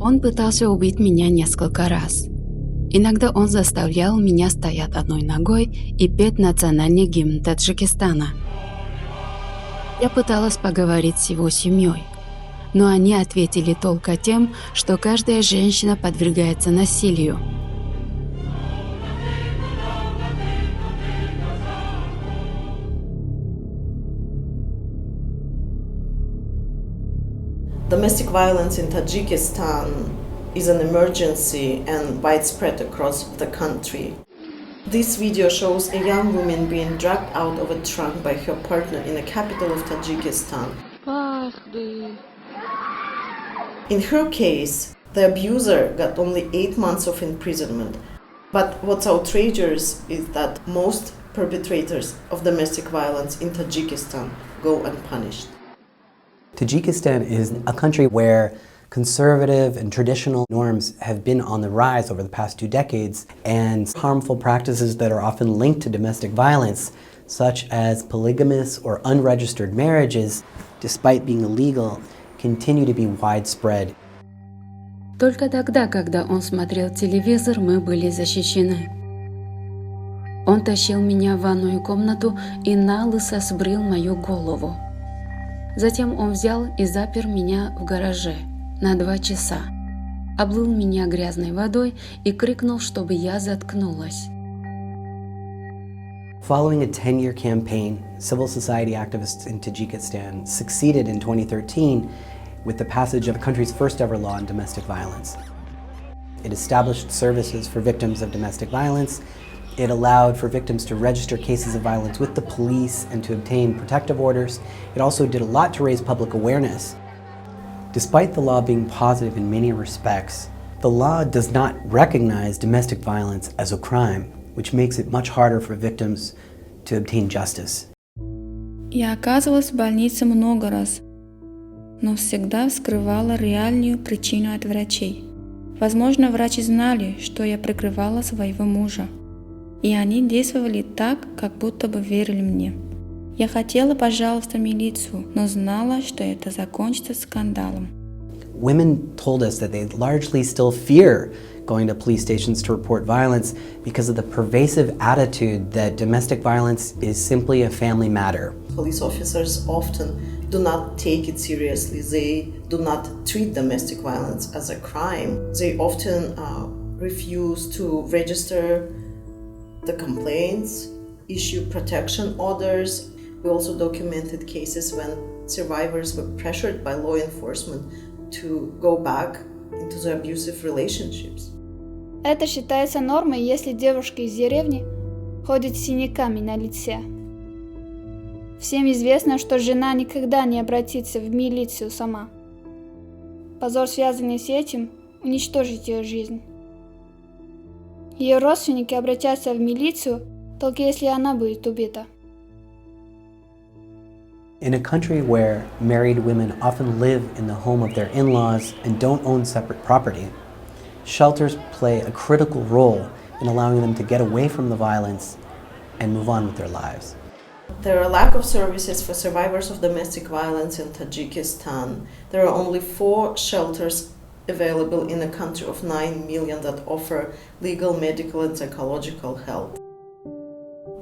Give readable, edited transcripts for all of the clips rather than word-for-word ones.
Он пытался убить меня несколько раз. Иногда он заставлял меня стоять одной ногой и петь национальный гимн Таджикистана. Я пыталась поговорить с его семьей, но они ответили только тем, что каждая женщина подвергается насилию. Domestic violence in Tajikistan is an emergency and widespread across the country. This video shows a young woman being dragged out of a trunk by her partner in the capital of Tajikistan. In her case, the abuser got only 8 months of imprisonment. But what's outrageous is that most perpetrators of domestic violence in Tajikistan go unpunished. Tajikistan is a country where conservative and traditional norms have been on the rise over the past 2 decades, and harmful practices that are often linked to domestic violence, such as polygamous or unregistered marriages, despite being illegal, continue to be widespread. Только тогда, когда он смотрел телевизор, мы были защищены. Он тащил меня в ванную комнату и налысо сбрил мою голову. Затем он взял и запер меня в гараже на 2 часа, облил меня грязной водой и крикнул, чтобы я заткнулась. Following a 10-year campaign, civil society activists in Tajikistan succeeded in 2013 with the passage of the country's first ever law on domestic violence. It established services for victims of domestic violence. It allowed for victims to register cases of violence with the police and to obtain protective orders. It also did a lot to raise public awareness. Despite the law being positive in many respects, the law does not recognize domestic violence as a crime, which makes it much harder for victims to obtain justice. Я оказывалась в больнице много раз, но всегда скрывала реальную причину от врачей. Возможно, врачи знали, что я прикрывала своего мужа, и они действовали так, как будто бы верили мне. Я хотела пожаловаться в милицию, но знала, что это закончится скандалом. Women told us that they largely still fear going to police stations to report violence because of the pervasive attitude that domestic violence is simply a family matter. Police officers often do not take it seriously. They do not treat domestic violence as a crime. They often refuse to register the complaints, issue protection orders. We also documented cases when survivors were pressured by law enforcement to go back into the abusive relationships. Это считается нормой, если девушка из деревни ходит с синяками на лице. Всем известно, что жена никогда не обратится в милицию сама. Позор, связанный с этим, уничтожит ее жизнь. Ее родственники обратятся в милицию, только если она будет убита. In a country where married women often live in the home of their in-laws and don't own separate property, shelters play a critical role in allowing them to get away from the violence and move on with their lives. There are a lack of services for survivors of domestic violence in Tajikistan. There are only 4 shelters available in a country of 9 million that offer legal, medical and psychological help.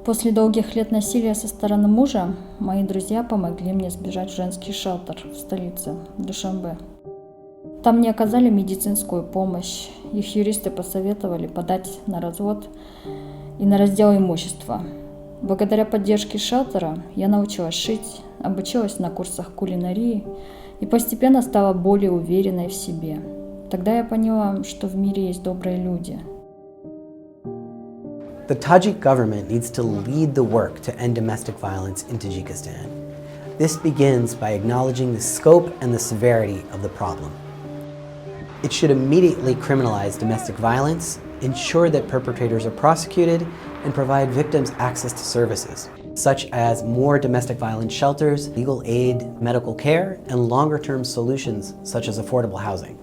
После долгих лет насилия со стороны мужа, мои друзья помогли мне сбежать в женский шелтер в столице, Душанбе. Там мне оказали медицинскую помощь, их юристы посоветовали подать на развод и на раздел имущества. Благодаря поддержке шелтера я научилась шить, обучилась на курсах кулинарии и постепенно стала более уверенной в себе. Тогда я поняла, что в мире есть добрые люди. The Tajik government needs to lead the work to end domestic violence in Tajikistan. This begins by acknowledging the scope and the severity of the problem. It should immediately criminalize domestic violence, ensure that perpetrators are prosecuted, and provide victims access to services, such as more domestic violence shelters, legal aid, medical care, and longer-term solutions such as affordable housing.